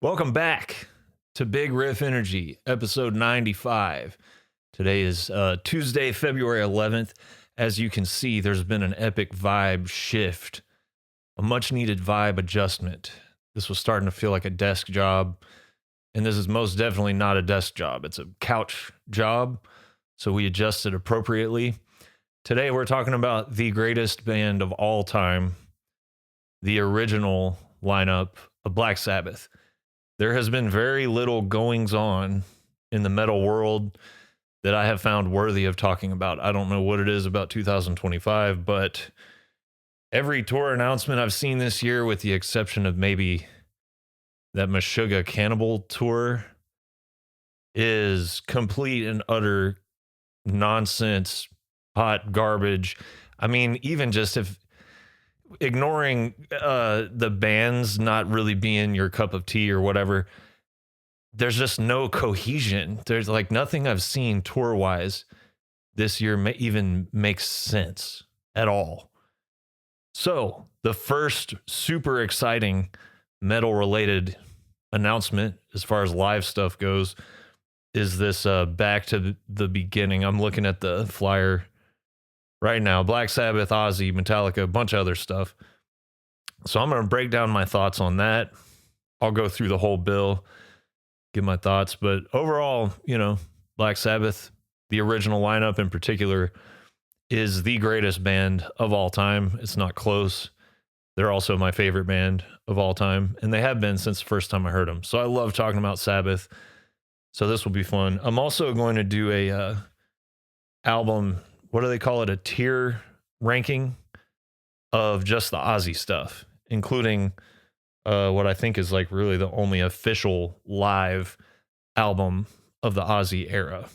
Welcome back to Big Riff Energy, episode 95. Today is Tuesday, February 11th. As you can see, there's been an epic vibe shift, a much needed vibe adjustment. This was starting to feel like a desk job, and this is most definitely not a desk job. It's a couch job, so we adjusted appropriately. Today, we're talking about the greatest band of all time, the original lineup of Black Sabbath. There has been very little goings on in the metal world that I have found worthy of talking about. I don't know what it is about 2025, but every tour announcement I've seen this year, with the exception of maybe that Meshuggah Cannibal tour, is complete and utter nonsense, hot garbage. I mean, even just if ignoring the bands not really being your cup of tea or whatever, there's just no cohesion. There's like nothing I've seen tour wise this year even makes sense at all. So the first super exciting metal related announcement as far as live stuff goes is this back to the beginning. I'm looking at the flyer right now. Black Sabbath, Ozzy, Metallica, a bunch of other stuff. So I'm going to break down my thoughts on that. I'll go through the whole bill, give my thoughts. But overall, Black Sabbath, the original lineup in particular, is the greatest band of all time. It's not close. They're also my favorite band of all time, and they have been since the first time I heard them. So I love talking about Sabbath. So this will be fun. I'm also going to do a album, what do they call it? A tier ranking of just the Ozzy stuff, including what I think is like really the only official live album of the Ozzy era.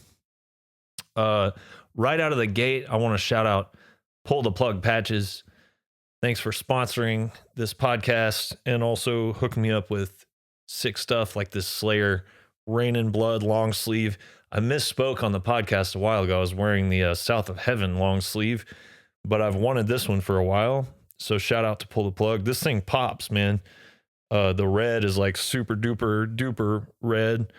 Right out of the gate, I want to shout out Pull the Plug Patches. Thanks for sponsoring this podcast and also hooking me up with sick stuff like this Slayer Rain and Blood long sleeve. I misspoke on the podcast a while ago. I was wearing the South of Heaven long sleeve, but I've wanted this one for a while. So shout out to Pull the Plug. This thing pops, man. The red is like super duper red.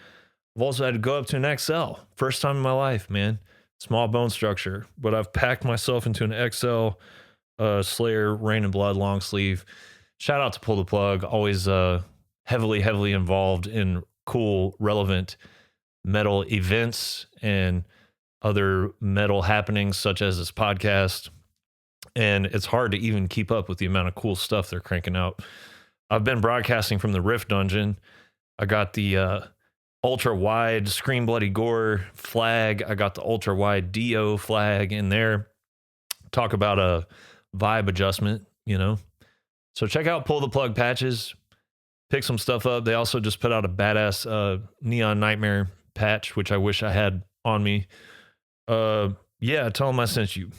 I've also had to go up to an XL. First time in my life, man. Small bone structure, but I've packed myself into an XL Slayer Rain and Blood long sleeve. Shout out to Pull the Plug. Always heavily involved in cool, relevant metal events and other metal happenings such as this podcast. And it's hard to even keep up with the amount of cool stuff they're cranking out. I've been broadcasting from the Riff dungeon. I got the ultra wide Scream Bloody Gore flag. I got the ultra wide Dio flag in there. Talk about a vibe adjustment, So check out Pull the Plug Patches. Pick some stuff up. They also just put out a badass Neon Nightmare patch, which I wish I had on me. Yeah, tell them I sent you.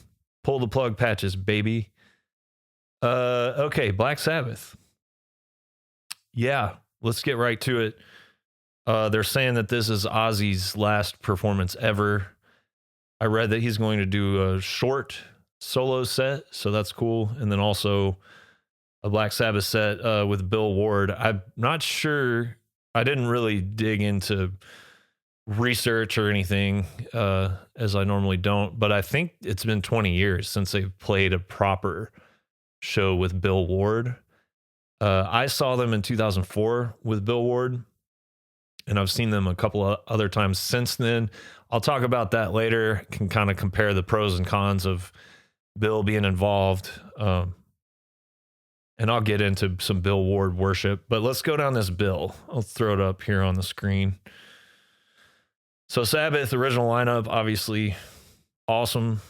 Pull the Plug Patches, baby. Okay, Black Sabbath. Yeah, let's get right to it. They're saying that this is Ozzy's last performance ever. I read that he's going to do a short solo set, so that's cool. And then also a Black Sabbath set with Bill Ward. I'm not sure. I didn't really dig into research or anything, as I normally don't, but I think it's been 20 years since they've played a proper show with Bill Ward. I saw them in 2004 with Bill Ward, and I've seen them a couple of other times since then. I'll talk about that later. Can kind of compare the pros and cons of Bill being involved. And I'll get into some Bill Ward worship, but let's go down this bill. I'll throw it up here on the screen. So Sabbath, original lineup, obviously awesome.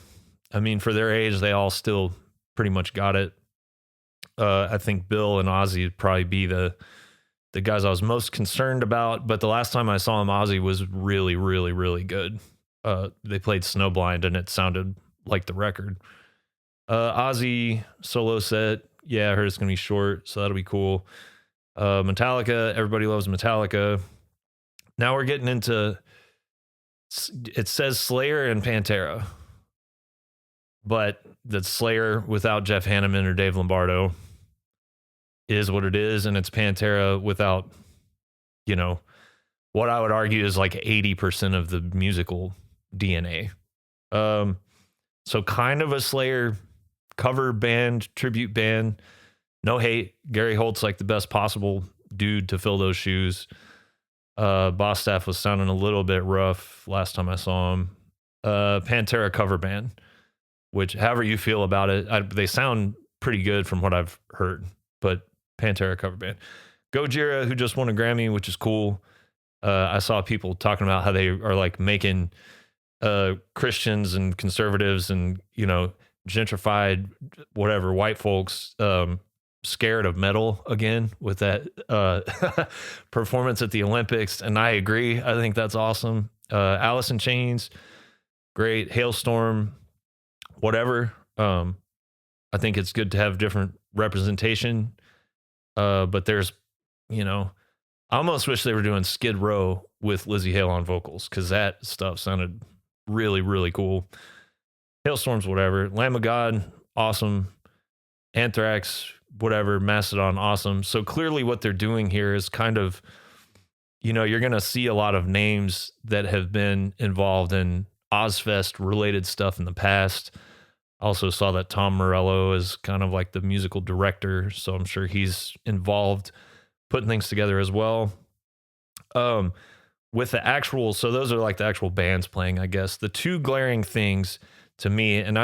I mean, for their age, they all still pretty much got it. I think Bill and Ozzy would probably be the guys I was most concerned about, but the last time I saw him, Ozzy was really good. They played Snowblind and it sounded like the record. Ozzy solo set, yeah, I heard it's gonna be short, so that'll be cool. Metallica, everybody loves Metallica. Now we're getting into, it says Slayer and Pantera, but the Slayer without Jeff Hanneman or Dave Lombardo is what it is, and it's Pantera without you know, what I would argue is like 80% of the musical DNA. Um, so kind of a Slayer cover band, tribute band. No hate. Gary Holt's like the best possible dude to fill those shoes. Boss Staff was sounding a little bit rough last time I saw him. Pantera cover band, which however you feel about it, they sound pretty good from what I've heard, but Pantera cover band. Gojira, who just won a Grammy, which is cool. I saw people talking about how they are like making Christians and conservatives and, you know, gentrified, whatever, white folks scared of metal again with that performance at the Olympics. And I agree. I think that's awesome. Alice in Chains, great. Hailstorm, whatever. I think it's good to have different representation. But there's, you know, I almost wish they were doing Skid Row with Lizzie Hale on vocals, because that stuff sounded really, really cool. Hailstorms, whatever. Lamb of God, awesome. Anthrax, whatever. Mastodon, awesome. So clearly what they're doing here is kind of, you know, you're going to see a lot of names that have been involved in Ozfest related stuff in the past. Also saw that Tom Morello is kind of like the musical director, so I'm sure he's involved putting things together as well. With the actual, so those are like the actual bands playing, I guess. The two glaring things to me, and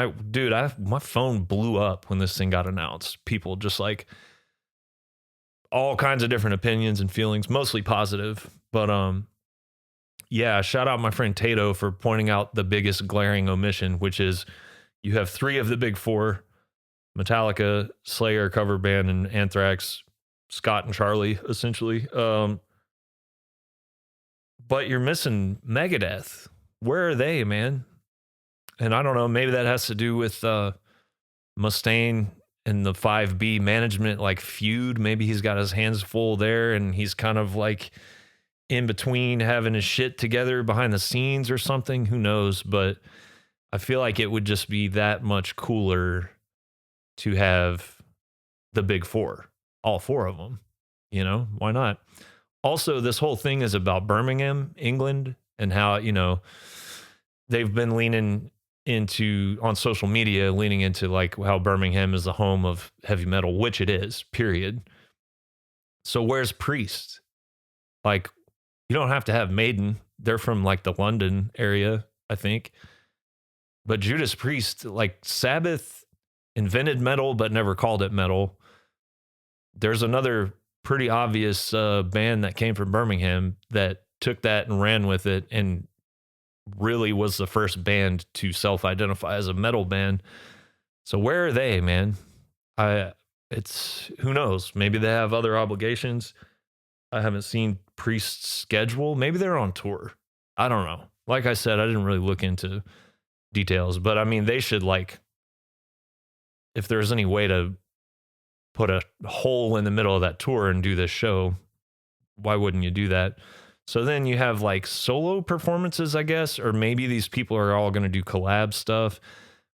my phone blew up when this thing got announced. People just like all kinds of different opinions and feelings, mostly positive. But yeah, shout out my friend Tato for pointing out the biggest glaring omission, which is you have three of the big four: Metallica, Slayer cover band, and Anthrax, Scott and Charlie, essentially. But you're missing Megadeth. Where are they, man? And I don't know, maybe that has to do with Mustaine and the 5B management like feud. Maybe he's got his hands full there and he's kind of like in between having his shit together behind the scenes or something. Who knows? But I feel like it would just be that much cooler to have the big four, all four of them. You know, why not? Also, this whole thing is about Birmingham, England, and how, you know, they've been leaning into on social media, leaning into like how Birmingham is the home of heavy metal, which it is, period. So where's Priest? Like, you don't have to have Maiden. They're from like the London area, I think. But Judas Priest, like Sabbath invented metal, but never called it metal. There's another pretty obvious band that came from Birmingham that took that and ran with it and really was the first band to self-identify as a metal band. So where are they, man? It's who knows? Maybe they have other obligations. I haven't seen Priest's schedule. Maybe they're on tour. I don't know. Like I said, I didn't really look into details, but I mean, they should, like, if there's any way to put a hole in the middle of that tour and do this show, why wouldn't you do that? So then you have like solo performances, I guess, or maybe these people are all going to do collab stuff.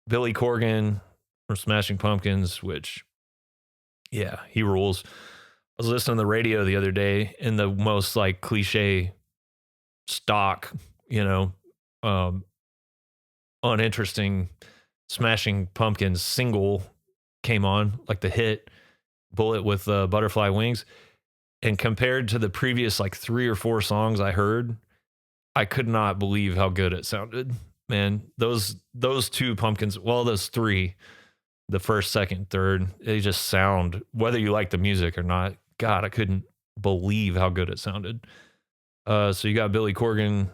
Billy Corgan from Smashing Pumpkins, which, yeah, he rules. I was listening to the radio the other day, and the most like cliche stock, you know, uninteresting Smashing Pumpkins single came on, like the hit Bullet with Butterfly Wings. And compared to the previous like 3 or 4 songs I heard, I could not believe how good it sounded. Man, those two Pumpkins, well, those 3, the first, second, third, they just sound, whether you like the music or not, God, I couldn't believe how good it sounded. So you got Billy Corgan,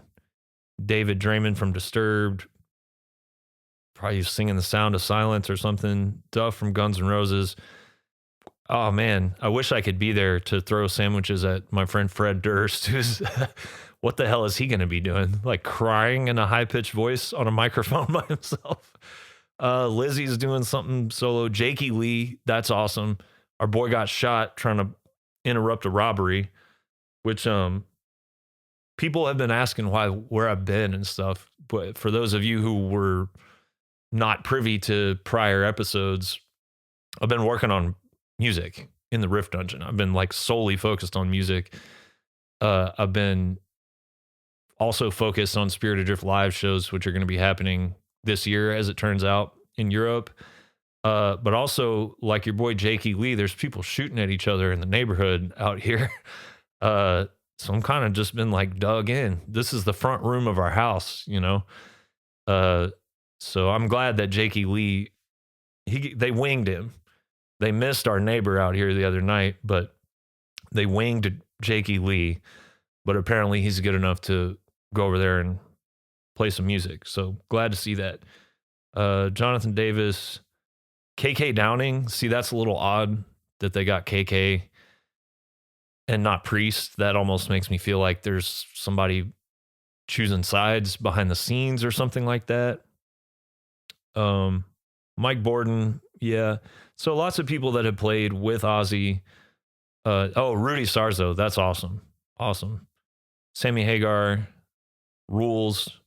David Draymond from Disturbed, probably singing The Sound of Silence or something, Duff from Guns N' Roses. Oh man, I wish I could be there to throw sandwiches at my friend Fred Durst, who's, what the hell is he going to be doing? Like crying in a high-pitched voice on a microphone by himself. Lizzie's doing something solo. Jakey Lee, that's awesome. Our boy got shot trying to interrupt a robbery, which people have been asking where I've been and stuff. But for those of you who were not privy to prior episodes, I've been working on music in the Riff Dungeon. I've been like solely focused on music. I've been also focused on Spirit Adrift live shows, which are going to be happening this year, as it turns out, in Europe. But also, like your boy Jakey Lee, there's people shooting at each other in the neighborhood out here. So I'm kind of just been like dug in. This is the front room of our house, you know. Uh, so I'm glad that Jakey Lee, they winged him. They missed our neighbor out here the other night, but they winged Jakey Lee. But apparently he's good enough to go over there and play some music. So glad to see that. Jonathan Davis, KK Downing. See, that's a little odd that they got KK and not Priest. That almost makes me feel like there's somebody choosing sides behind the scenes or something like that. Mike Borden, yeah. So lots of people that have played with Ozzy. Rudy Sarzo, that's awesome. Awesome. Sammy Hagar, rules.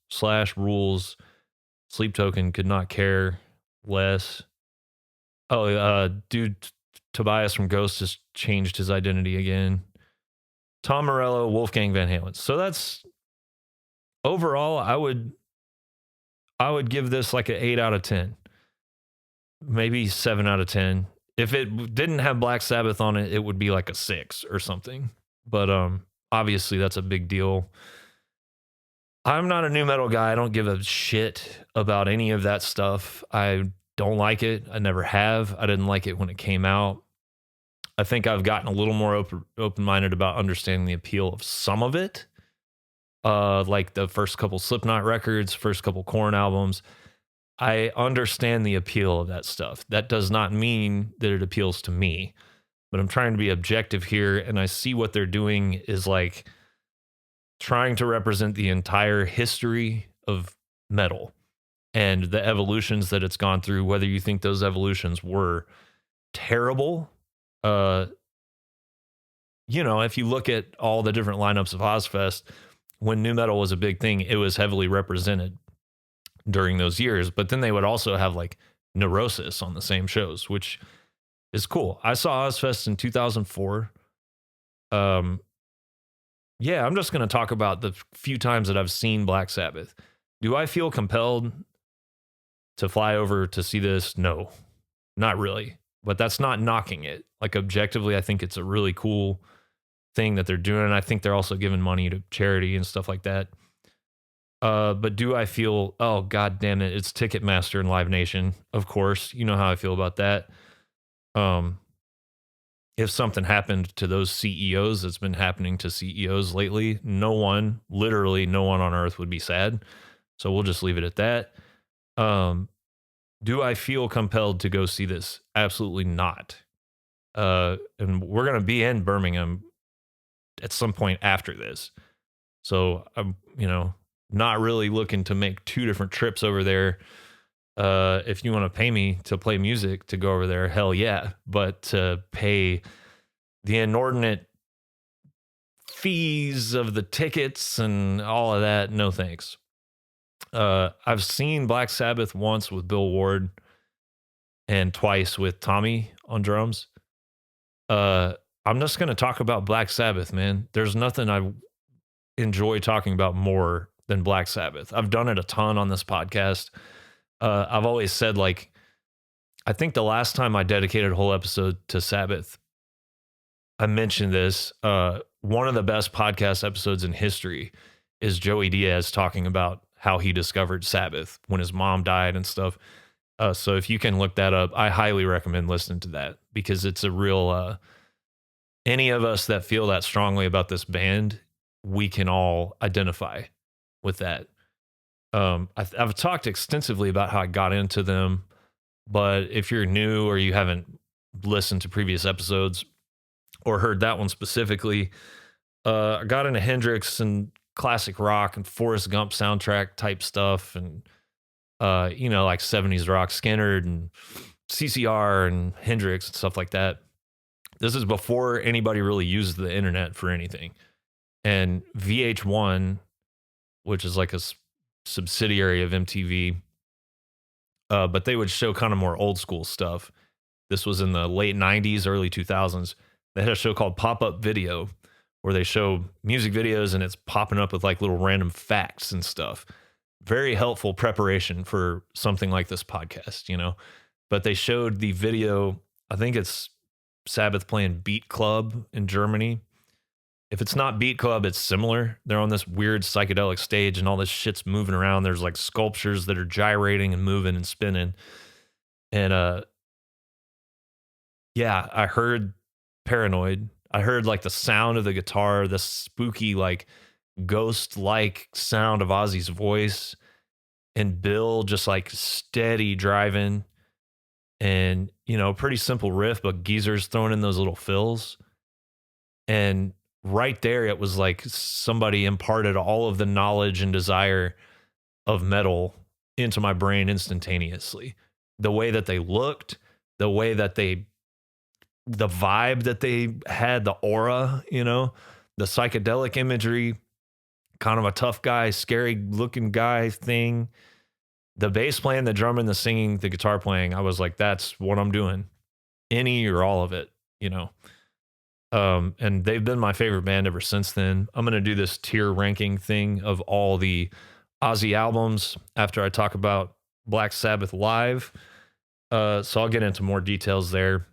Sleep Token could not care less. Dude, Tobias from Ghost has changed his identity again. Tom Morello, Wolfgang Van Halen. So that's overall, I would give this like an 8 out of 10. Maybe 7 out of 10. If it didn't have Black Sabbath on it, it would be like a 6 or something. But obviously that's a big deal. I'm not a new metal guy. I don't give a shit about any of that stuff. I don't like it. I never have. I didn't like it when it came out. I think I've gotten a little more open-minded about understanding the appeal of some of it. Like the first couple Slipknot records, first couple Korn albums. I understand the appeal of that stuff. That does not mean that it appeals to me, but I'm trying to be objective here, and I see what they're doing is like trying to represent the entire history of metal and the evolutions that it's gone through, whether you think those evolutions were terrible. If you look at all the different lineups of Ozfest, when nu metal was a big thing, it was heavily represented during those years. But then they would also have like Neurosis on the same shows, which is cool. I saw Ozfest in 2004. I'm just going to talk about the few times that I've seen Black Sabbath. Do I feel compelled to fly over to see this? No, not really. But that's not knocking it. Like objectively, I think it's a really cool thing that they're doing. And I think they're also giving money to charity and stuff like that. But do I feel, oh, God damn it, it's Ticketmaster and Live Nation. Of course, you know how I feel about that. If something happened to those CEOs that's been happening to CEOs lately, literally no one on earth would be sad. So we'll just leave it at that. Do I feel compelled to go see this? Absolutely not. And we're going to be in Birmingham at some point after this. So I'm, not really looking to make 2 different trips over there. If you want to pay me to play music to go over there, hell yeah. But to pay the inordinate fees of the tickets and all of that, no thanks. I've seen Black Sabbath once with Bill Ward and twice with Tommy on drums. I'm just going to talk about Black Sabbath, man. There's nothing I enjoy talking about more than Black Sabbath. I've done it a ton on this podcast. I've always said, like, I think the last time I dedicated a whole episode to Sabbath, I mentioned this. One of the best podcast episodes in history is Joey Diaz talking about how he discovered Sabbath when his mom died and stuff. So if you can look that up, I highly recommend listening to that because it's a real, any of us that feel that strongly about this band, we can all identify with that. I've talked extensively about how I got into them, but if you're new or you haven't listened to previous episodes or heard that one specifically, I got into Hendrix and classic rock and Forrest Gump soundtrack type stuff and, like 70s rock, Skynyrd and CCR and Hendrix and stuff like that. This is before anybody really used the internet for anything. And VH1, which is like a subsidiary of MTV, but they would show kind of more old school stuff. This was in the late 90s, early 2000s. They had a show called Pop-Up Video, where they show music videos and it's popping up with like little random facts and stuff. Very helpful preparation for something like this podcast, you know. But they showed the video, I think it's Sabbath playing Beat Club in Germany. If it's not Beat Club, it's similar. They're on this weird psychedelic stage and all this shit's moving around. There's like sculptures that are gyrating and moving and spinning. And yeah, I heard Paranoid. I heard like the sound of the guitar, the spooky, like ghost like sound of Ozzy's voice, and Bill just like steady driving. And, you know, pretty simple riff, but geezers throwing in those little fills. And right there, it was like somebody imparted all of the knowledge and desire of metal into my brain instantaneously. The way that they looked, the way that the vibe that they had, the aura, you know, the psychedelic imagery, kind of a tough guy, scary looking guy thing. The bass playing, the drumming, the singing, the guitar playing, I was like, that's what I'm doing. Any or all of it, you know. And they've been my favorite band ever since then. I'm going to do this tier ranking thing of all the Ozzy albums after I talk about Black Sabbath live. So I'll get into more details there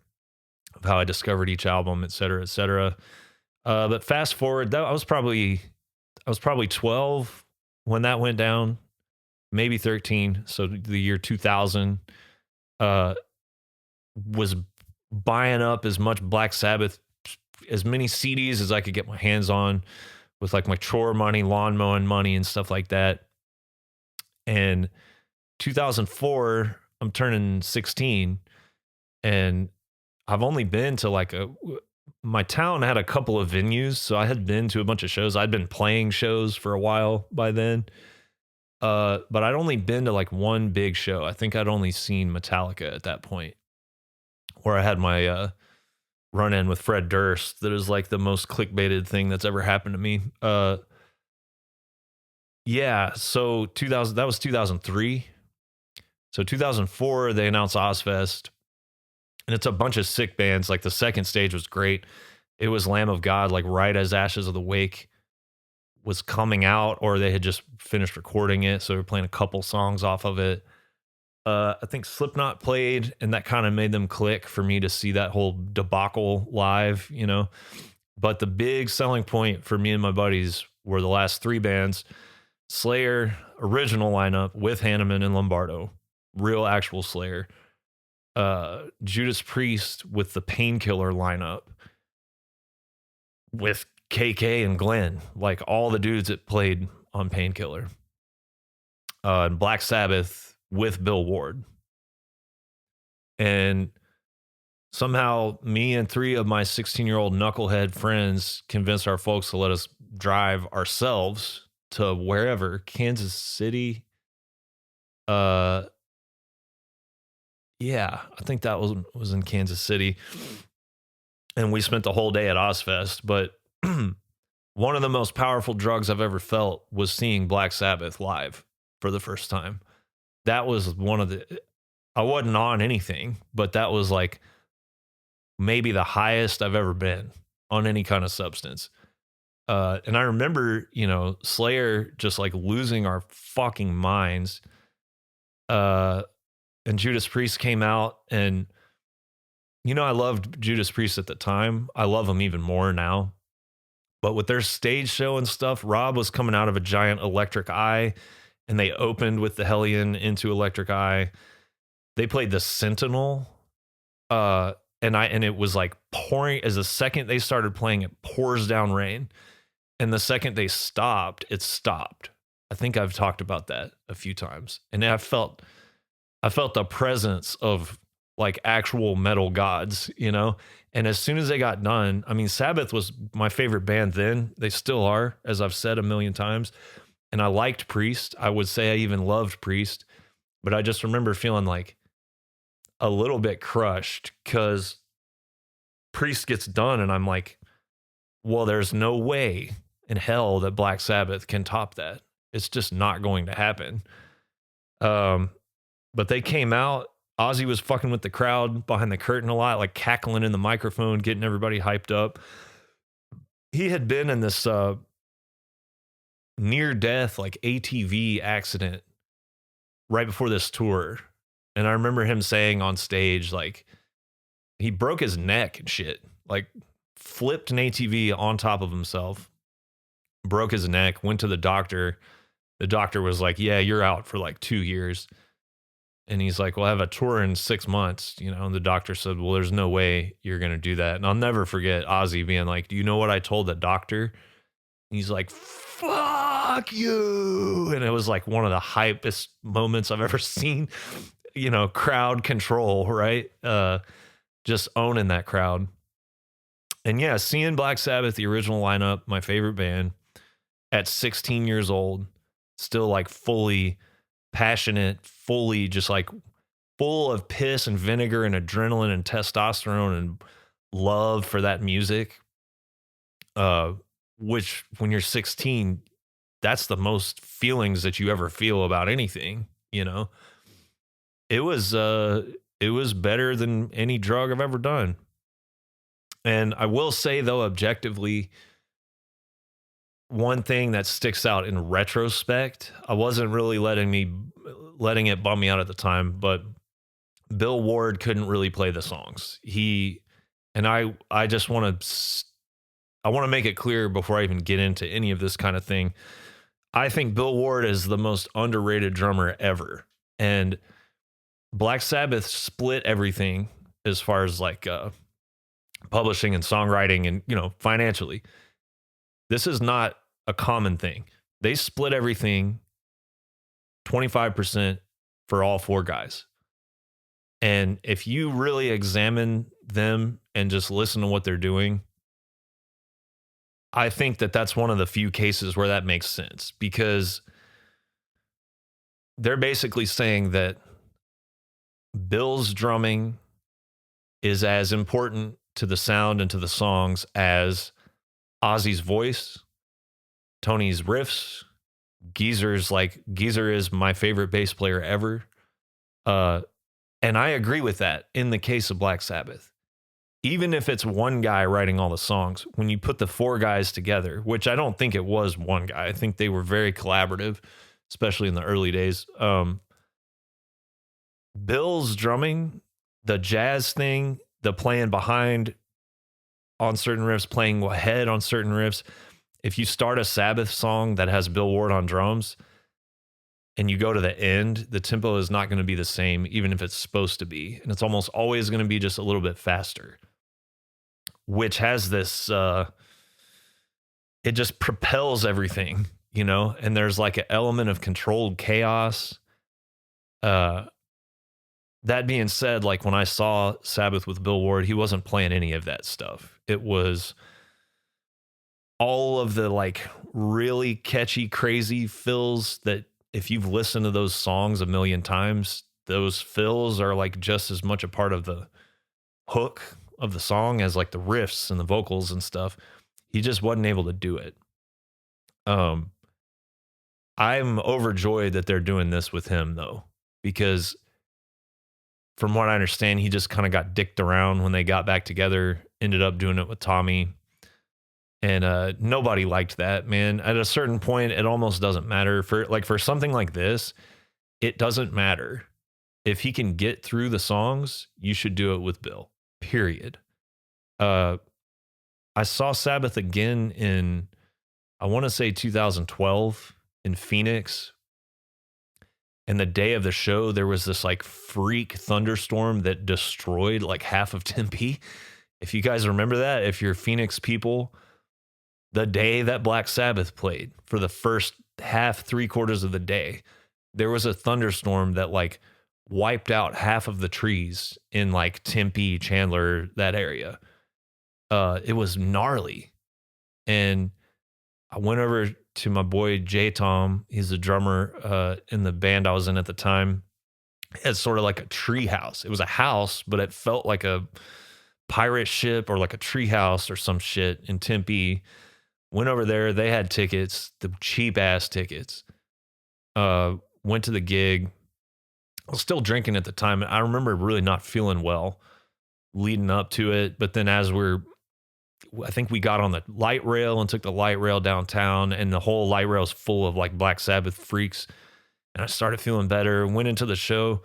of how I discovered each album, et cetera, et cetera. But fast forward, I was probably 12 when that went down, maybe 13. So the year 2000, was buying up as much Black Sabbath, as many CDs as I could get my hands on with like my chore money, lawn mowing money and stuff like that. And 2004, I'm turning 16 and I've only been to like my town had a couple of venues. So I had been to a bunch of shows. I'd been playing shows for a while by then. But I'd only been to like one big show. I think I'd only seen Metallica at that point, where I had my run in with Fred Durst. That is like the most clickbaited thing that's ever happened to me. Yeah, so 2000, that was 2003. So 2004, they announced Ozfest, and it's a bunch of sick bands. Like the second stage was great. It was Lamb of God, like right as Ashes of the Wake was coming out, or they had just finished recording it. So they were playing a couple songs off of it. I think Slipknot played, and that kind of made them click for me to see that whole debacle live, you know. But the big selling point for me and my buddies were the last three bands: Slayer, original lineup with Hanneman and Lombardo, real actual Slayer. Judas Priest with the Painkiller lineup with KK and Glenn, like all the dudes that played on Painkiller. And Black Sabbath with Bill Ward. And somehow me and three of my 16-year-old knucklehead friends convinced our folks to let us drive ourselves to wherever, Kansas City. Yeah, I think that was in Kansas City. And we spent the whole day at Ozfest, but one of the most powerful drugs I've ever felt was seeing Black Sabbath live for the first time. That was one of the, I wasn't on anything, but that was like maybe the highest I've ever been on any kind of substance. And I remember, you know, Slayer just like losing our fucking minds. And Judas Priest came out, and, you know, I loved Judas Priest at the time. I love them even more now. But with their stage show and stuff, Rob was coming out of a giant Electric Eye, and they opened with the Hellion into Electric Eye. They played the Sentinel, and it was like pouring. As the second they started playing, it pours down rain, and the second they stopped, it stopped. I think I've talked about that a few times, and I felt the presence of like actual metal gods, you know? And as soon as they got done, I mean, Sabbath was my favorite band then. They still are, as I've said a million times. And I liked Priest. I would say I even loved Priest. But I just remember feeling like a little bit crushed because Priest gets done and I'm like, well, there's no way in hell that Black Sabbath can top that. It's just not going to happen. But they came out. Ozzy was fucking with the crowd behind the curtain a lot, like cackling in the microphone, getting everybody hyped up. he had been in this near death like ATV accident right before this tour. And I remember him saying on stage, like, he broke his neck and shit, like, flipped an ATV on top of himself, broke his neck, went to the doctor. The doctor was like, yeah, you're out for like 2 years. And he's like, well, I have a tour in 6 months, you know, and the doctor said, well, there's no way you're going to do that. And I'll never forget Ozzy being like, do you know what I told the doctor? And he's like, fuck you. And it was like one of the hypest moments I've ever seen, you know, crowd control, right? Just owning that crowd. And yeah, seeing Black Sabbath, the original lineup, my favorite band, at 16 years old, still like fully passionate, fully just like full of piss and vinegar and adrenaline and testosterone and love for that music. Which when you're 16, that's the most feelings that you ever feel about anything, you know. It was better than any drug I've ever done. And I will say though, objectively, one thing that sticks out in retrospect, I wasn't really letting it bum me out at the time, but Bill Ward couldn't really play the songs. I just want to make it clear before I even get into any of this kind of thing. I think Bill Ward is the most underrated drummer ever. And Black Sabbath split everything as far as like publishing and songwriting and, you know, financially. This is not a common thing. They split everything 25% for all four guys. And if you really examine them and just listen to what they're doing, I think that that's one of the few cases where that makes sense, because they're basically saying that Bill's drumming is as important to the sound and to the songs as Ozzy's voice, Tony's riffs, Geezer is my favorite bass player ever. And I agree with that in the case of Black Sabbath. Even if it's one guy writing all the songs, when you put the four guys together, which I don't think it was one guy, I think they were very collaborative, especially in the early days. Bill's drumming, the jazz thing, the playing behind on certain riffs, playing ahead on certain riffs. If you start a Sabbath song that has Bill Ward on drums and you go to the end, the tempo is not going to be the same, even if it's supposed to be. And it's almost always going to be just a little bit faster, which has this, it just propels everything, you know? And there's like an element of controlled chaos. That being said, like when I saw Sabbath with Bill Ward, he wasn't playing any of that stuff. It was all of the like really catchy, crazy fills that if you've listened to those songs a million times, those fills are like just as much a part of the hook of the song as like the riffs and the vocals and stuff. He just wasn't able to do it. I'm overjoyed that they're doing this with him though, because from what I understand, he just kind of got dicked around when they got back together, ended up doing it with Tommy. And nobody liked that, man. At a certain point, it almost doesn't matter. For something like this, it doesn't matter. If he can get through the songs, you should do it with Bill, period. I saw Sabbath again in, I want to say 2012 in Phoenix. And the day of the show, there was this like freak thunderstorm that destroyed like half of Tempe. If you guys remember that, if you're Phoenix people, the day that Black Sabbath played, for the first half, 3/4 of the day, there was a thunderstorm that like wiped out half of the trees in like Tempe, Chandler, that area. It was gnarly. And I went over to my boy J Tom. He's a drummer in the band I was in at the time. It's sort of like a tree house. It was a house, but it felt like a pirate ship or like a tree house or some shit in Tempe. Went over there. They had tickets, the cheap ass tickets. Went to the gig. I was still drinking at the time. I remember really not feeling well leading up to it. But then as we're I think we got on the light rail and took the light rail downtown, and the whole light rail is full of like Black Sabbath freaks. And I started feeling better. Went into the show.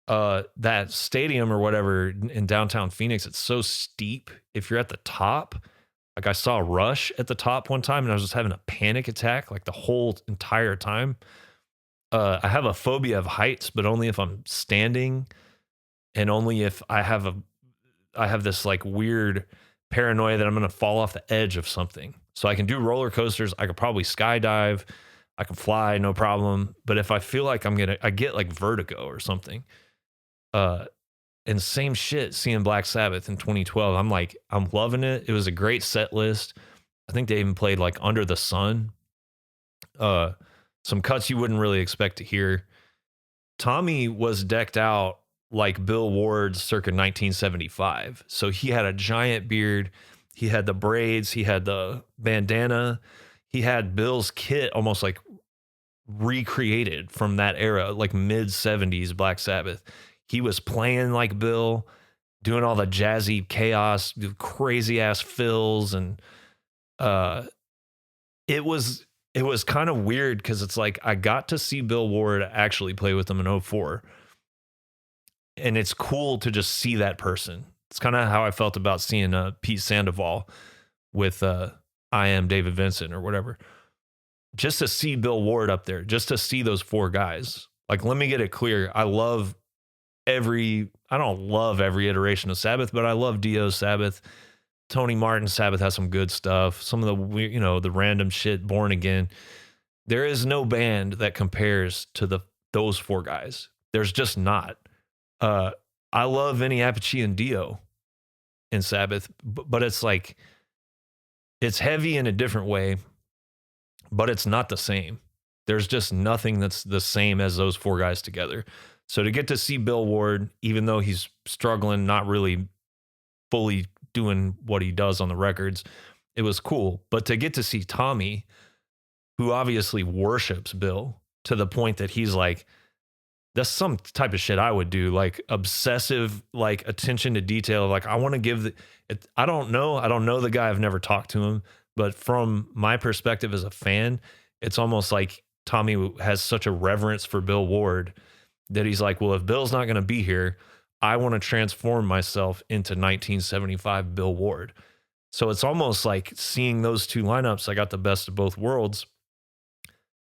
That stadium or whatever in downtown Phoenix, it's so steep. If you're at the top, like I saw Rush at the top one time, and I was just having a panic attack like the whole entire time. I have a phobia of heights, but only if I'm standing, and only if I have this like weird paranoia that I'm going to fall off the edge of something. So I can do roller coasters. I could probably skydive. I can fly, no problem. But if I feel like I get like vertigo or something. And same shit seeing Black Sabbath in 2012. I'm loving it. It was a great set list. I think they even played like Under the Sun. Some cuts you wouldn't really expect to hear. Tommy was decked out like Bill Ward circa 1975. So he had a giant beard. He had the braids. He had the bandana. He had Bill's kit almost like recreated from that era, like mid 70s Black Sabbath. He was playing like Bill, doing all the jazzy chaos, crazy ass fills, and it was kind of weird because it's like I got to see Bill Ward actually play with them in '04, and it's cool to just see that person. It's kind of how I felt about seeing Pete Sandoval with I Am David Vincent or whatever. Just to see Bill Ward up there, just to see those four guys. Like, let me get it clear. I don't love every iteration of Sabbath, but I love Dio's Sabbath. Tony Martin's Sabbath has some good stuff. Some of the, the random shit, Born Again. There is no band that compares to those four guys. There's just not. I love Vinny Appice and Dio in Sabbath, but it's like, it's heavy in a different way, but it's not the same. There's just nothing that's the same as those four guys together. So to get to see Bill Ward, even though he's struggling, not really fully doing what he does on the records, it was cool. But to get to see Tommy, who obviously worships Bill to the point that he's like, that's some type of shit I would do, like obsessive, like attention to detail. Like I want to give I don't know the guy. I've never talked to him, but from my perspective as a fan, it's almost like Tommy has such a reverence for Bill Ward that he's like, well, if Bill's not going to be here, I want to transform myself into 1975 Bill Ward. So it's almost like seeing those two lineups. I got the best of both worlds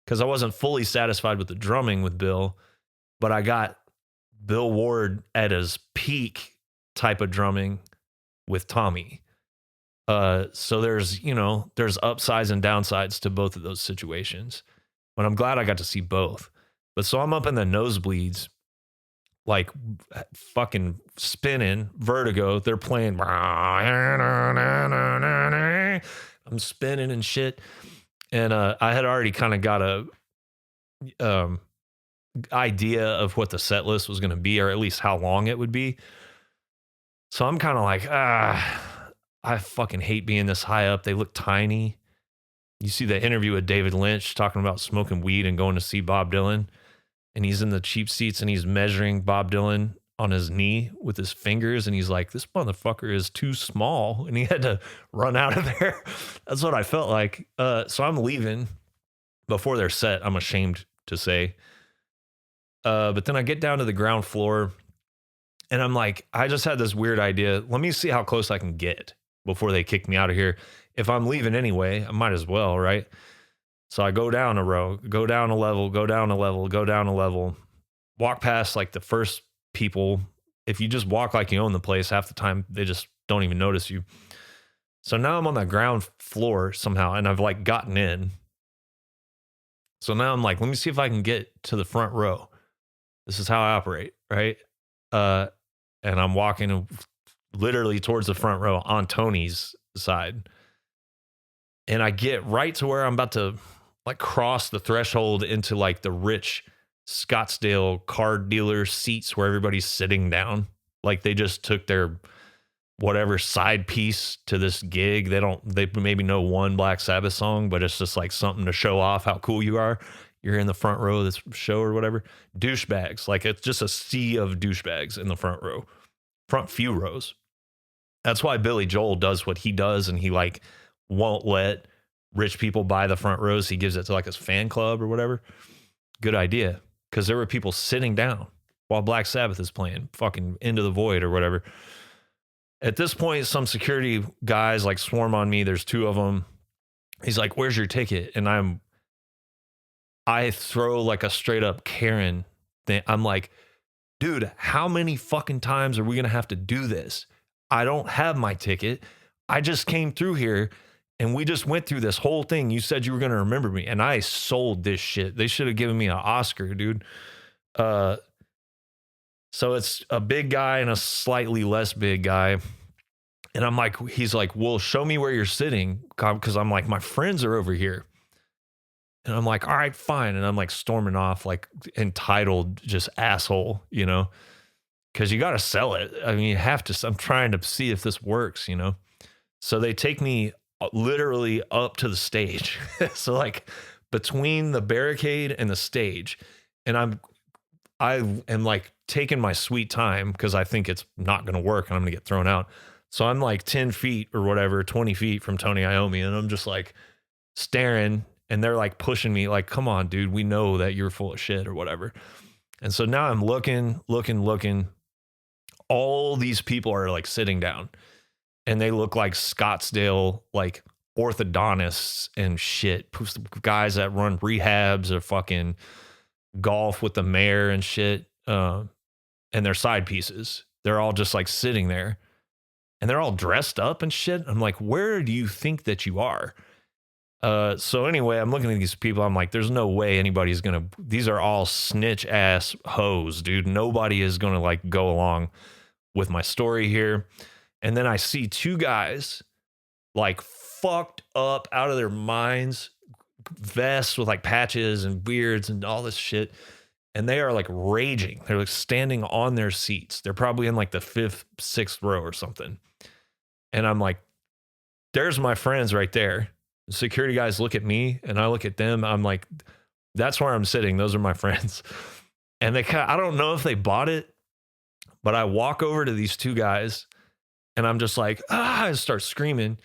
because I wasn't fully satisfied with the drumming with Bill, but I got Bill Ward at his peak type of drumming with Tommy. So there's upsides and downsides to both of those situations, but I'm glad I got to see both. But so I'm up in the nosebleeds, like fucking spinning, vertigo. They're playing. I'm spinning and shit. And I had already kind of got a idea of what the set list was going to be, or at least how long it would be. So I'm kind of like, I fucking hate being this high up. They look tiny. You see the interview with David Lynch talking about smoking weed and going to see Bob Dylan. And he's in the cheap seats and he's measuring Bob Dylan on his knee with his fingers. And he's like, this motherfucker is too small. And he had to run out of there. That's what I felt like. So I'm leaving before they're set, I'm ashamed to say. But then I get down to the ground floor and I'm like, I just had this weird idea. Let me see how close I can get before they kick me out of here. If I'm leaving anyway, I might as well, right? So I go down a row, go down a level, go down a level, go down a level, walk past like the first people. If you just walk like you own the place, half the time they just don't even notice you. So now I'm on the ground floor somehow, and I've like gotten in. So now I'm like, let me see if I can get to the front row. This is how I operate, right? And I'm walking literally towards the front row on Tony's side. And I get right to where I'm about to like cross the threshold into like the rich Scottsdale card dealer seats where everybody's sitting down. Like they just took their whatever side piece to this gig. They maybe know one Black Sabbath song, but it's just like something to show off how cool you are. You're in the front row of this show or whatever. Douchebags. Like it's just a sea of douchebags in the front row, front few rows. That's why Billy Joel does what he does, and he like won't let rich people buy the front rows. He gives it to like his fan club or whatever. Good idea, because there were people sitting down while Black Sabbath is playing, fucking Into the Void or whatever. At this point, some security guys like swarm on me. There's two of them. He's like, "Where's your ticket?" And I throw like a straight up Karen thing. I'm like, dude, how many fucking times are we going to have to do this? I don't have my ticket. I just came through here and we just went through this whole thing. You said you were going to remember me, and I sold this shit. They should have given me an Oscar, dude. So it's a big guy and a slightly less big guy. And I'm like, he's like, well, show me where you're sitting. Because I'm like, my friends are over here. And I'm like, all right, fine. And I'm like storming off like entitled, just asshole, you know, because you got to sell it. I mean, you have to. I'm trying to see if this works, you know. So they take me literally up to the stage. So like between the barricade and the stage. And I am like taking my sweet time because I think it's not going to work and I'm going to get thrown out. So I'm like 10 feet or whatever, 20 feet from Tony Iommi. And I'm just like staring. And they're like pushing me like, come on, dude, we know that you're full of shit or whatever. And so now I'm looking. All these people are like sitting down and they look like Scottsdale, like orthodontists and shit. Guys that run rehabs or fucking golf with the mayor and shit. And they're side pieces. They're all just like sitting there and they're all dressed up and shit. I'm like, where do you think that you are? So anyway, I'm looking at these people. I'm like, there's no way anybody's going to, these are all snitch ass hoes, dude. Nobody is going to like go along with my story here. And then I see two guys like fucked up out of their minds, vests with like patches and beards and all this shit. And they are like raging. They're like standing on their seats. They're probably in like the 5th, 6th row or something. And I'm like, there's my friends right there. Security guys look at me and I look at them. I'm like, that's where I'm sitting. Those are my friends. And I don't know if they bought it, but I walk over to these two guys and I'm just like, I start screaming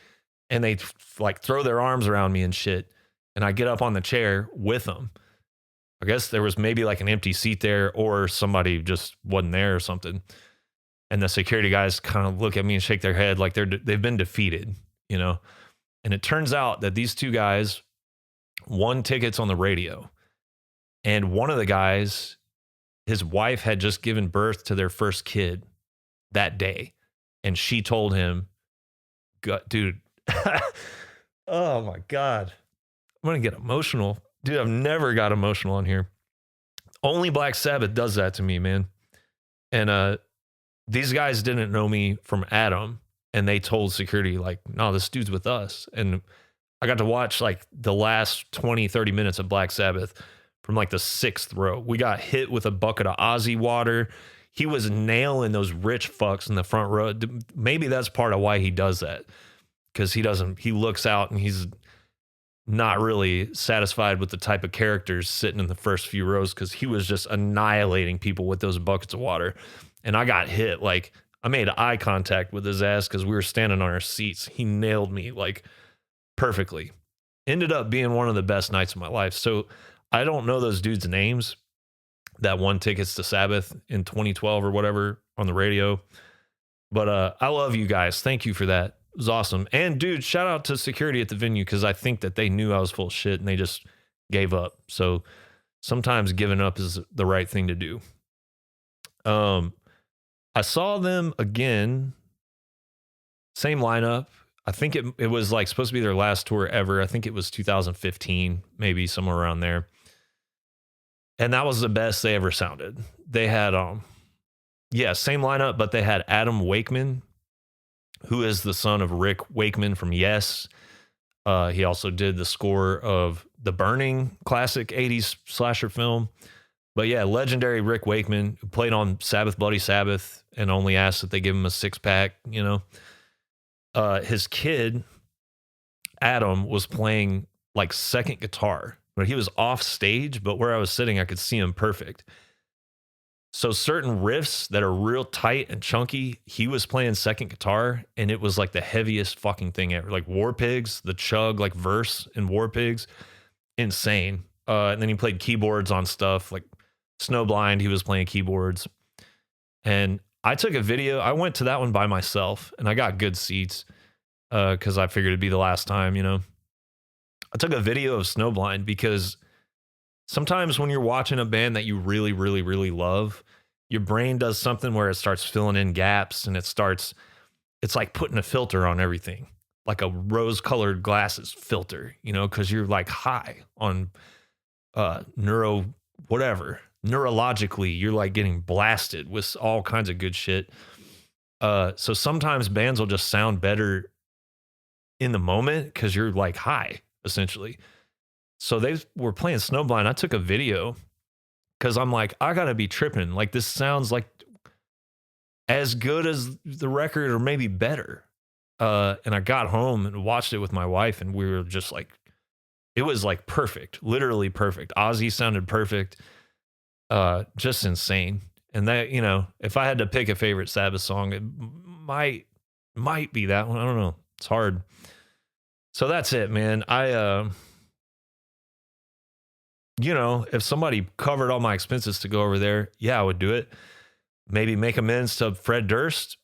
and they like throw their arms around me and shit. And I get up on the chair with them. I guess there was maybe like an empty seat there or somebody just wasn't there or something. And the security guys kind of look at me and shake their head like they've been defeated, you know? And it turns out that these two guys won tickets on the radio. And one of the guys, his wife had just given birth to their first kid that day. And she told him, dude, oh my God, I'm going to get emotional. Dude, I've never got emotional on here. Only Black Sabbath does that to me, man. And these guys didn't know me from Adam. And they told security, like, no, this dude's with us. And I got to watch like the last 20, 30 minutes of Black Sabbath from like the 6th row. We got hit with a bucket of Ozzy water. He was nailing those rich fucks in the front row. Maybe that's part of why he does that. Because he looks out and he's not really satisfied with the type of characters sitting in the first few rows because he was just annihilating people with those buckets of water. And I got hit like, I made eye contact with his ass because we were standing on our seats. He nailed me like perfectly. Ended up being one of the best nights of my life. So I don't know those dudes' names that won tickets to Sabbath in 2012 or whatever on the radio. But I love you guys. Thank you for that. It was awesome. And dude, shout out to security at the venue because I think that they knew I was full of shit and they just gave up. So sometimes giving up is the right thing to do. I saw them again, same lineup. I think it was like supposed to be their last tour ever. I think it was 2015, maybe somewhere around there. And that was the best they ever sounded. They had, same lineup, but they had Adam Wakeman, who is the son of Rick Wakeman from Yes. He also did the score of The Burning, classic 80s slasher film. But yeah, legendary Rick Wakeman, who played on Sabbath Bloody Sabbath and only asked that they give him a 6-pack, you know. His kid, Adam, was playing like second guitar, but he was off stage, but where I was sitting, I could see him perfect. So certain riffs that are real tight and chunky, he was playing second guitar, and it was like the heaviest fucking thing ever. Like War Pigs, the chug like verse in War Pigs, insane. And then he played keyboards on stuff like Snowblind. He was playing keyboards, and I took a video. I went to that one by myself, and I got good seats because I figured it'd be the last time. I took a video of Snowblind because sometimes when you're watching a band that you really, really, really love, your brain does something where it starts filling in gaps and it's like putting a filter on everything, like a rose colored glasses filter, because you're like high on neurologically, you're like getting blasted with all kinds of good shit. So sometimes bands will just sound better in the moment because you're like high, essentially. So they were playing Snowblind. I took a video because I'm like, I gotta be tripping. Like this sounds like as good as the record or maybe better. And I got home and watched it with my wife, and we were just like, it was like perfect, literally perfect. Ozzy sounded perfect, just insane. And that, if I had to pick a favorite Sabbath song, it might be that one. I don't know. It's hard. So that's it, man. If somebody covered all my expenses to go over there, yeah, I would do it. Maybe make amends to Fred Durst.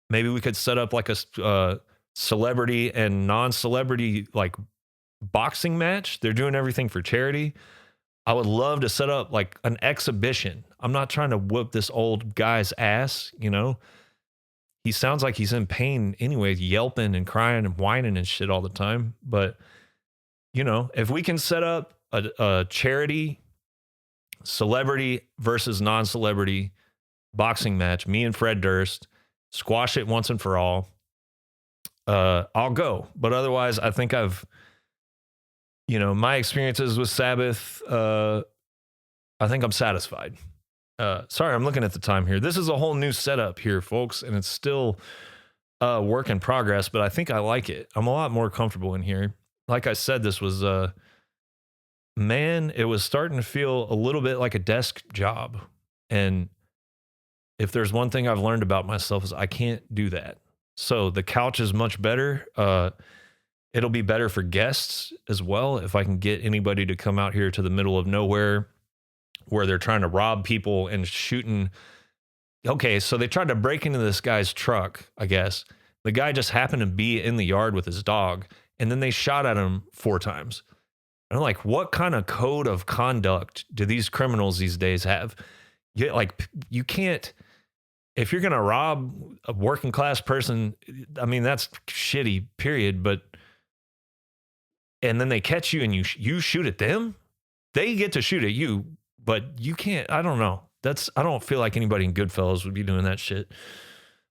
Maybe we could set up like a celebrity and non-celebrity like boxing match. They're doing everything for charity. I would love to set up like an exhibition. I'm not trying to whoop this old guy's ass, He sounds like he's in pain anyway, yelping and crying and whining and shit all the time. But, if we can set up a charity celebrity versus non-celebrity boxing match, me and Fred Durst, squash it once and for all, I'll go. But otherwise, I think my experiences with Sabbath, I think I'm satisfied. Sorry, I'm looking at the time here. This is a whole new setup here, folks, and it's still a work in progress, but I think I like it. I'm a lot more comfortable in here. Like I said, this was it was starting to feel a little bit like a desk job. And if there's one thing I've learned about myself is I can't do that. So the couch is much better. It'll be better for guests as well. If I can get anybody to come out here to the middle of nowhere where they're trying to rob people and shooting. Okay, so they tried to break into this guy's truck, I guess. The guy just happened to be in the yard with his dog, and then they shot at him 4 times. And I'm like, what kind of code of conduct do these criminals these days have? You can't, if you're going to rob a working class person, I mean, that's shitty, period. And then they catch you and you shoot at them. They get to shoot at you, but you can't, I don't know. I don't feel like anybody in Goodfellas would be doing that shit.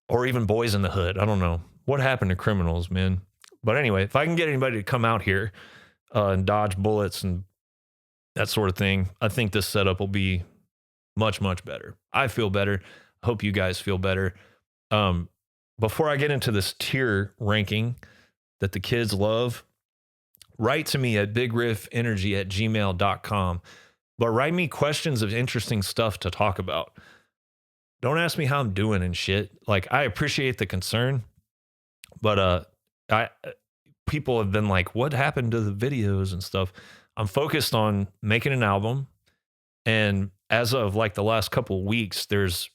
Or even Boys in the Hood. I don't know. What happened to criminals, man? But anyway, if I can get anybody to come out here and dodge bullets and that sort of thing, I think this setup will be much, much better. I feel better. I hope you guys feel better. Before I get into this tier ranking that the kids love, write to me at bigriffenergy@gmail.com. But write me questions of interesting stuff to talk about. Don't ask me how I'm doing and shit. Like, I appreciate the concern, but people have been like, what happened to the videos and stuff? I'm focused on making an album, and as of like the last couple of weeks, there's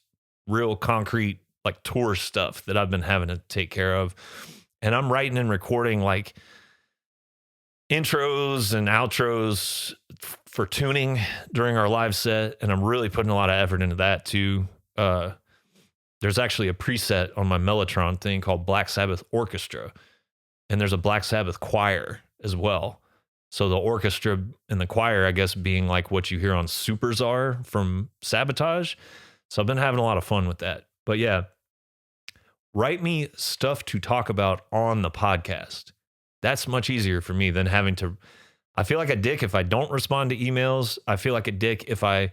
real concrete like tour stuff that I've been having to take care of, and I'm writing and recording like intros and outros for tuning during our live set, and I'm really putting a lot of effort into that too. There's actually a preset on my Mellotron thing called Black Sabbath Orchestra, and there's a Black Sabbath choir as well. So the orchestra and the choir, I guess, being like what you hear on Superzar from Sabotage. So I've been having a lot of fun with that. But yeah, write me stuff to talk about on the podcast. That's much easier for me than having to. I feel like a dick if I don't respond to emails. I feel like a dick if I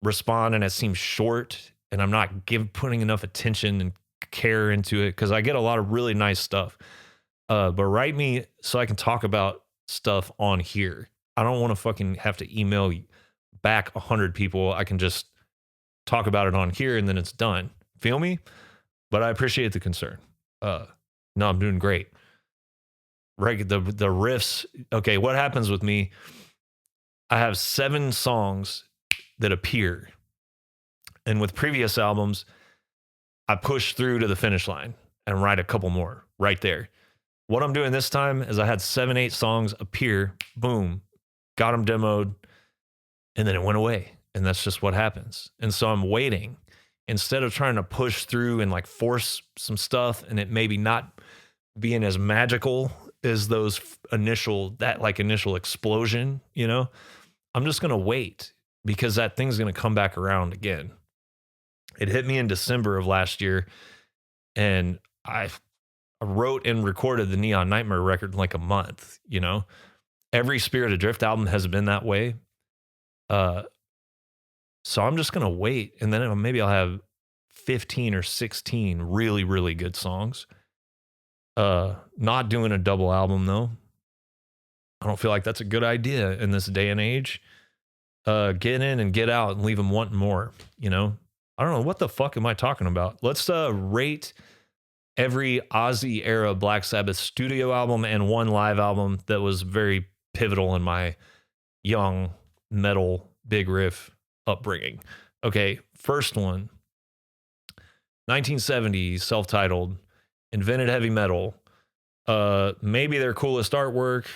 respond and it seems short and I'm not putting enough attention and care into it, because I get a lot of really nice stuff. But write me so I can talk about stuff on here. I don't want to fucking have to email back 100 people. I can just talk about it on here and then it's done. Feel me? But I appreciate the concern. No, I'm doing great. Right, the riffs. Okay, what happens with me? I have 7 songs that appear, and with previous albums, I push through to the finish line and write a couple more right there. What I'm doing this time is I had 7, 8 songs appear, boom, got them demoed, and then it went away. And that's just what happens. And so I'm waiting instead of trying to push through and like force some stuff and it maybe not being as magical as those initial explosion, you know, I'm just going to wait because that thing's going to come back around again. It hit me in December of last year and I wrote and recorded the Neon Nightmare record in like a month, you know. Every Spirit Adrift album has been that way. So I'm just going to wait and then maybe I'll have 15 or 16 really, really good songs. Not doing a double album though. I don't feel like that's a good idea in this day and age. Get in and get out and leave them wanting more, you know? I don't know. What the fuck am I talking about? Let's rate every Ozzy-era Black Sabbath studio album and one live album that was very pivotal in my young metal big riff upbringing. Okay, first one, 1970s, self-titled, invented heavy metal. Maybe their coolest artwork.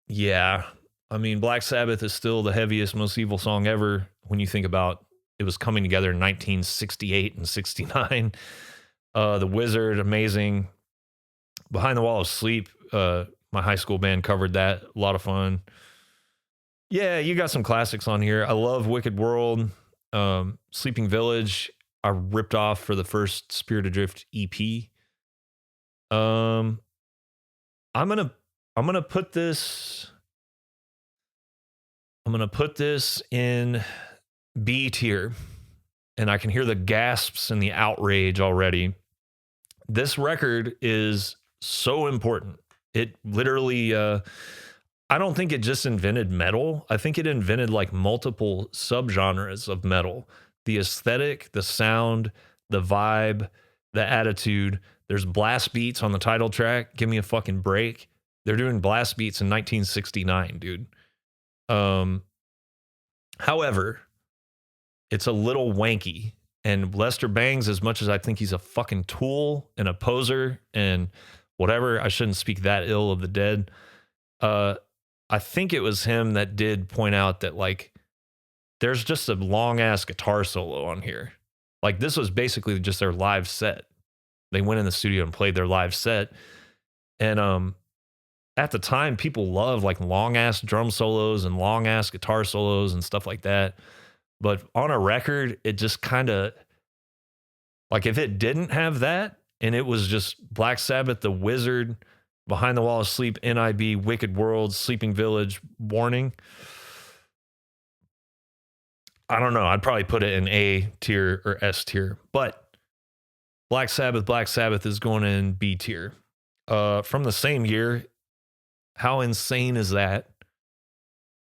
Yeah. I mean, Black Sabbath is still the heaviest, most evil song ever when you think about it was coming together in 1968 and 69. The Wizard, amazing. Behind the Wall of Sleep, my high school band covered that. A lot of fun. Yeah, you got some classics on here. I love Wicked World. Sleeping Village, I ripped off for the first Spirit Adrift EP. I'm gonna put this in B tier, and I can hear the gasps and the outrage already. This record is so important. It literally, I don't think it just invented metal. I think it invented like multiple subgenres of metal. The aesthetic, the sound, the vibe, the attitude. There's blast beats on the title track. Give me a fucking break. They're doing blast beats in 1969, dude. However, it's a little wanky. And Lester Bangs, as much as I think he's a fucking tool and a poser and whatever, I shouldn't speak that ill of the dead. I think it was him that did point out that like there's just a long ass guitar solo on here. Like this was basically just their live set. They went in the studio and played their live set. And at the time, people loved like long ass drum solos and long ass guitar solos and stuff like that. But on a record, it just kind of like if it didn't have that and it was just Black Sabbath, The Wizard, Behind the Wall of Sleep, NIB, Wicked World, Sleeping Village, Warning. I don't know. I'd probably put it in A tier or S tier. But Black Sabbath is going in B tier. From the same year, how insane is that?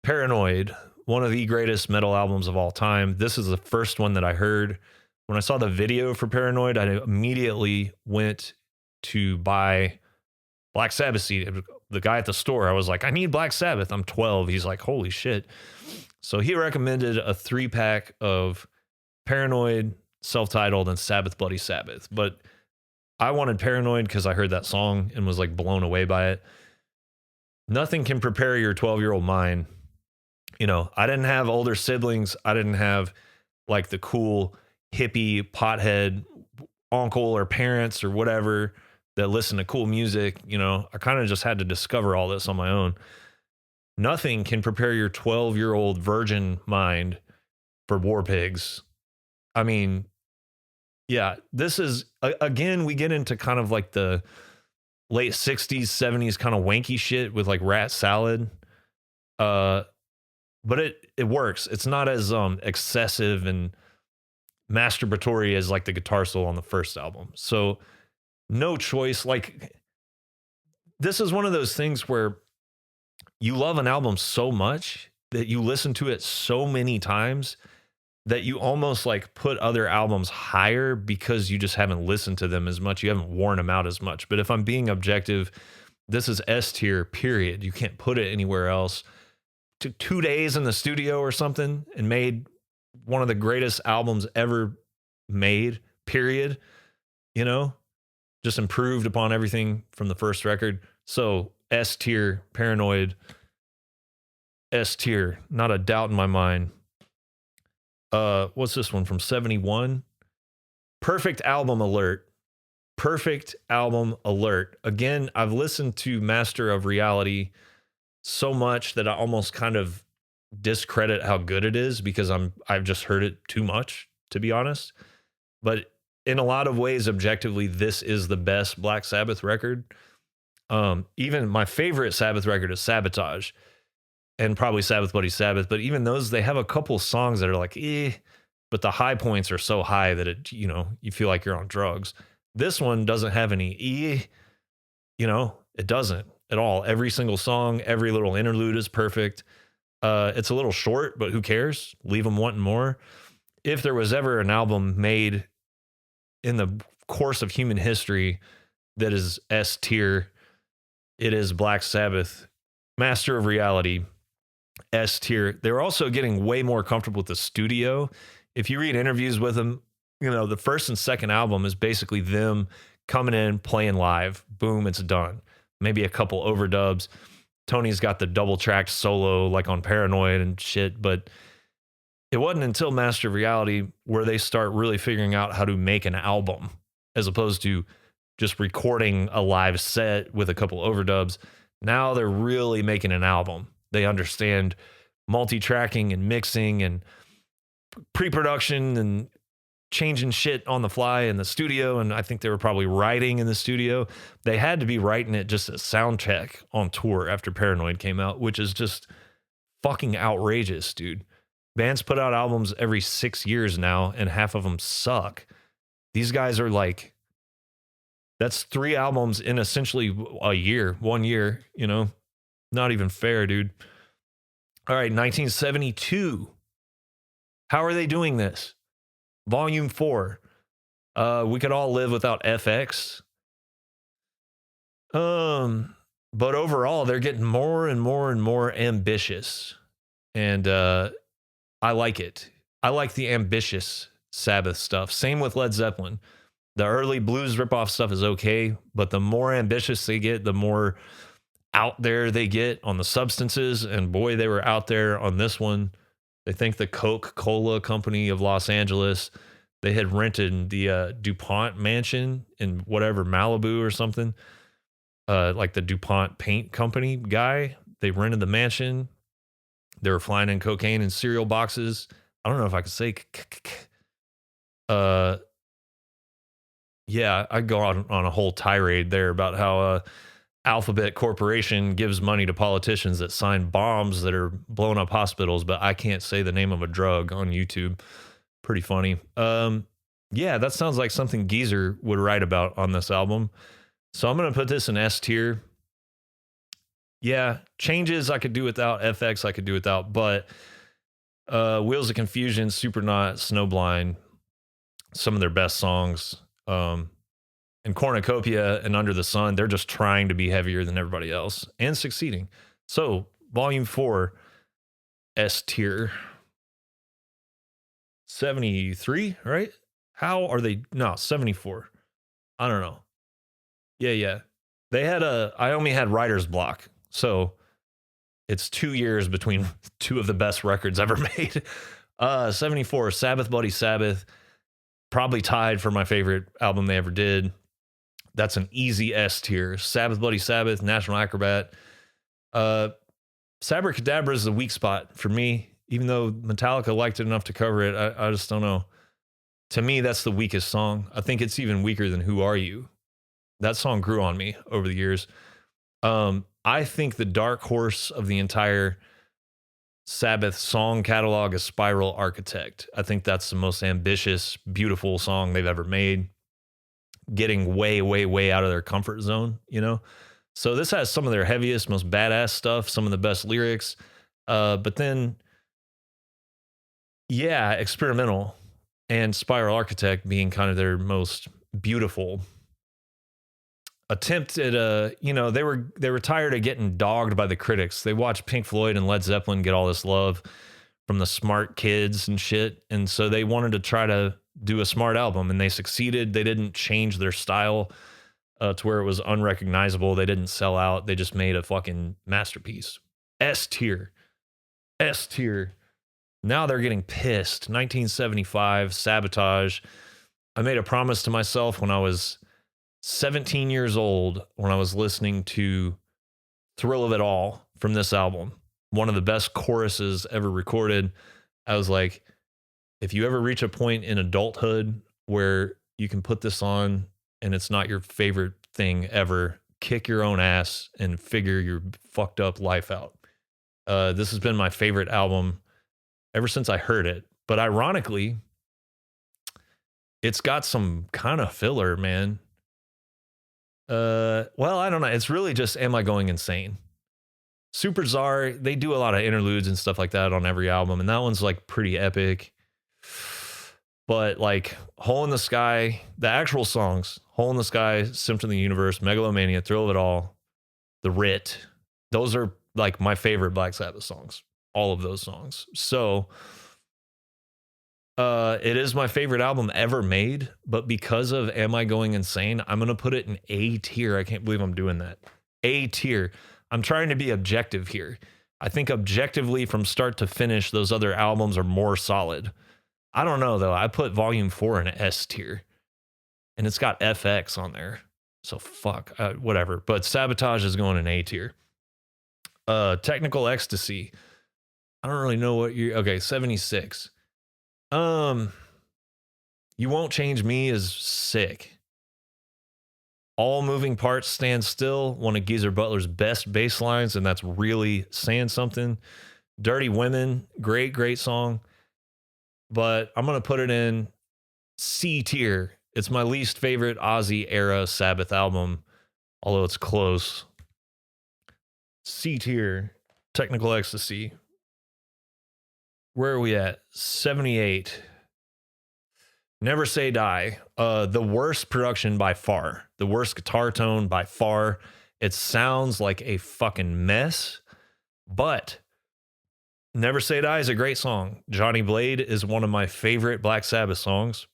Paranoid, one of the greatest metal albums of all time. This is the first one that I heard. When I saw the video for Paranoid, I immediately went to buy Black Sabbath CD. The guy at the store, I was like, I need Black Sabbath. I'm 12. He's like, holy shit. So he recommended a 3-pack of Paranoid, self-titled, and Sabbath Bloody Sabbath. But I wanted Paranoid because I heard that song and was like blown away by it. Nothing can prepare your 12-year-old mind. You know, I didn't have older siblings. I didn't have like the cool hippie pothead uncle or parents or whatever that listen to cool music. You know, I kind of just had to discover all this on my own. Nothing can prepare your 12-year-old virgin mind for War Pigs. I mean, yeah, this is, again, we get into kind of like the late 60s, 70s kind of wanky shit with like Rat Salad. But it works. It's not as excessive and masturbatory as like the guitar solo on the first album. So no choice. Like this is one of those things where you love an album so much that you listen to it so many times that you almost like put other albums higher because you just haven't listened to them as much. You haven't worn them out as much. But if I'm being objective, this is S tier, period. You can't put it anywhere else. Took 2 days in the studio or something and made one of the greatest albums ever made, period. You know, just improved upon everything from the first record. So S tier, Paranoid, S tier, not a doubt in my mind. What's this one from 71? Perfect Album Alert. Perfect Album Alert. Again, I've listened to Master of Reality so much that I almost kind of discredit how good it is because I've just heard it too much, to be honest. But in a lot of ways, objectively, this is the best Black Sabbath record. Even my favorite Sabbath record is Sabotage, and probably Sabbath Bloody Sabbath, but even those, they have a couple songs that are like, but the high points are so high that it, you know, you feel like you're on drugs. This one doesn't have any you know, it doesn't at all. Every single song, every little interlude is perfect. It's a little short, but who cares? Leave them wanting more. If there was ever an album made in the course of human history that is S tier, it is Black Sabbath. Master of Reality, S tier. They were also getting way more comfortable with the studio. If you read interviews with them, you know, the first and second album is basically them coming in, playing live. Boom, it's done. Maybe a couple overdubs. Tony's got the double tracked solo like on Paranoid and shit, but it wasn't until Master of Reality where they start really figuring out how to make an album as opposed to just recording a live set with a couple overdubs. Now they're really making an album. They understand multi-tracking and mixing and pre-production and changing shit on the fly in the studio. And I think they were probably writing in the studio. They had to be writing it just as sound check on tour after Paranoid came out, which is just fucking outrageous, dude. Bands put out albums every 6 years now, and half of them suck. These guys are like, that's 3 albums in essentially a year, 1 year, you know? Not even fair, dude. All right, 1972. How are they doing this? Volume 4. We Could All Live Without FX. But overall, they're getting more and more and more ambitious. And I like it. I like the ambitious Sabbath stuff. Same with Led Zeppelin. The early blues ripoff stuff is okay, but the more ambitious they get, the more out there they get on the substances. And boy, they were out there on this one. They think the Coca-Cola Company of Los Angeles, they had rented the DuPont mansion in whatever, Malibu or something. Like the DuPont paint company guy, they rented the mansion. They were flying in cocaine in cereal boxes. I don't know if I could say yeah, I go on a whole tirade there about how Alphabet Corporation gives money to politicians that sign bombs that are blowing up hospitals, but I can't say the name of a drug on YouTube. Pretty funny. Yeah, that sounds like something Geezer would write about on this album. So I'm going to put this in S tier. Yeah, changes I could do without, FX I could do without, but Wheels of Confusion, Supernaut, Snowblind, some of their best songs. And Cornucopia and Under the Sun, they're just trying to be heavier than everybody else and succeeding. So, Volume 4, S tier. 73, right? How are they? No, 74. I don't know. Yeah. They had I only had writer's block. So, it's 2 years between 2 of the best records ever made. 74, Sabbath Bloody Sabbath. Probably tied for my favorite album they ever did. That's an easy S tier. Sabbath Bloody Sabbath, National Acrobat. Sabracadabra is the weak spot for me, even though Metallica liked it enough to cover it. I just don't know. To me, that's the weakest song. I think it's even weaker than Who Are You? That song grew on me over the years. I think the dark horse of the entire Sabbath song catalog is Spiral Architect. I think that's the most ambitious, beautiful song they've ever made. Getting way, way, way out of their comfort zone, you know? So this has some of their heaviest, most badass stuff, some of the best lyrics. But then, yeah, Experimental and Spiral Architect being kind of their most beautiful attempt at they were tired of getting dogged by the critics. They watched Pink Floyd and Led Zeppelin get all this love from the smart kids and shit, and so they wanted to try to do a smart album, and they succeeded. They didn't change their style to where it was unrecognizable. They didn't sell out. They just made a fucking masterpiece. S tier. S tier. Now they're getting pissed. 1975, Sabotage. I made a promise to myself when I was 17 years old, when I was listening to Thrill of It All from this album, one of the best choruses ever recorded. I was like, if you ever reach a point in adulthood where you can put this on and it's not your favorite thing ever, kick your own ass and figure your fucked up life out. This has been my favorite album ever since I heard it. But ironically, it's got some kind of filler, man. Well, I don't know. It's really just Am I Going Insane? Super Czar, they do a lot of interludes and stuff like that on every album, and that one's like pretty epic. But like Hole in the Sky, the actual songs, Hole in the Sky, Symptom of the Universe, Megalomania, Thrill of It All, The Writ, those are like my favorite Black Sabbath songs. All of those songs. So it is my favorite album ever made, but because of Am I Going Insane, I'm going to put it in A tier. I can't believe I'm doing that. A tier. I'm trying to be objective here. I think objectively from start to finish, those other albums are more solid. I don't know though. I put Volume 4 in S tier and it's got FX on there. So fuck, whatever. But Sabotage is going in A tier. Technical Ecstasy. I don't really know what you. Okay, 76. You Won't Change Me is sick. All Moving Parts Stand Still, one of Geezer Butler's best bass lines, and that's really saying something. Dirty Women, great song. But I'm going to put it in C tier. It's my least favorite Ozzy-era Sabbath album, although it's close. C tier, Technical Ecstasy. Where are we at? 78. Never Say Die. The worst production by far. The worst guitar tone by far. It sounds like a fucking mess. But Never Say Die is a great song. Johnny Blade is one of my favorite Black Sabbath songs.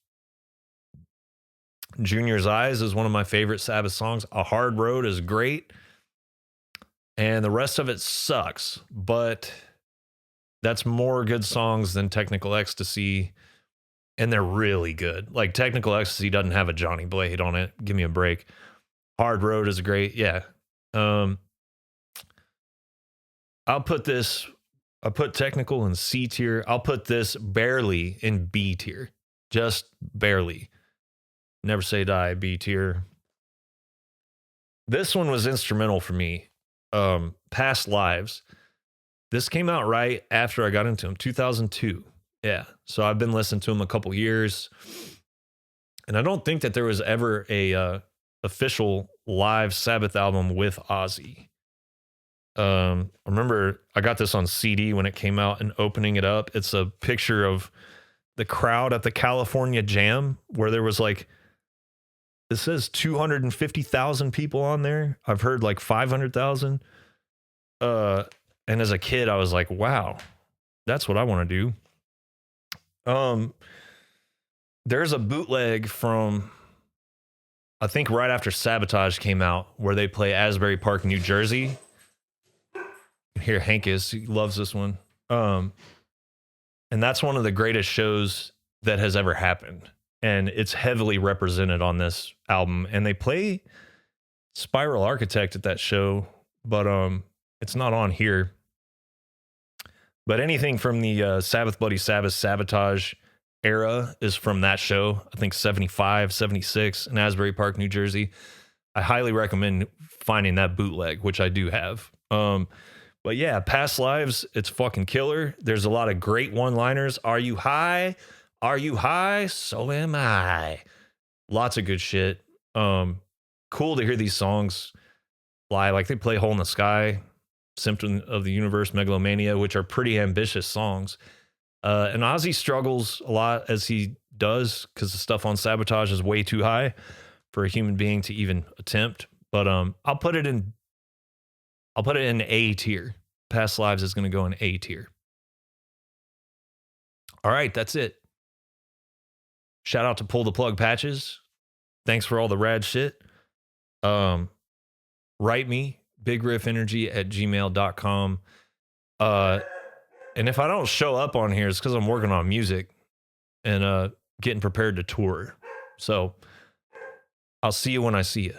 Junior's Eyes is one of my favorite Sabbath songs. A Hard Road is great. And the rest of it sucks. But that's more good songs than Technical Ecstasy. And they're really good. Like Technical Ecstasy doesn't have a Johnny Blade on it. Give me a break. Hard Road is great. Yeah. I'll put Technical in C tier. I'll put this barely in B tier. Just barely. Never Say Die, B tier. This one was instrumental for me. Past Lives. This came out right after I got into them, 2002. Yeah. So I've been listening to them a couple years. And I don't think that there was ever a official live Sabbath album with Ozzy. I remember I got this on CD when it came out, and opening it up, it's a picture of the crowd at the California Jam where there was like, it says 250,000 people on there. I've heard like 500,000. And as a kid, I was like, wow, that's what I want to do. There's a bootleg from, I think right after Sabotage came out, where they play Asbury Park, New Jersey. Here, Hank he loves this one. And that's one of the greatest shows that has ever happened. And it's heavily represented on this album. And they play Spiral Architect at that show, but it's not on here. But anything from the Sabbath Bloody Sabbath Sabotage era is from that show. I think 75, 76 in Asbury Park, New Jersey. I highly recommend finding that bootleg, which I do have. But yeah, Past Lives, it's fucking killer. There's a lot of great one-liners. Are you high? Are you high? So am I. Lots of good shit. Cool to hear these songs live. Like they play Hole in the Sky. Symptom of the Universe, Megalomania, which are pretty ambitious songs. And Ozzy struggles a lot as he does because the stuff on Sabotage is way too high for a human being to even attempt. But I'll put it in A tier. Past Lives is going to go in A tier. All right, that's it. Shout out to Pull the Plug Patches. Thanks for all the rad shit. Write me, bigriffenergy@gmail.com. And if I don't show up on here, it's because I'm working on music and getting prepared to tour. So I'll see you when I see you.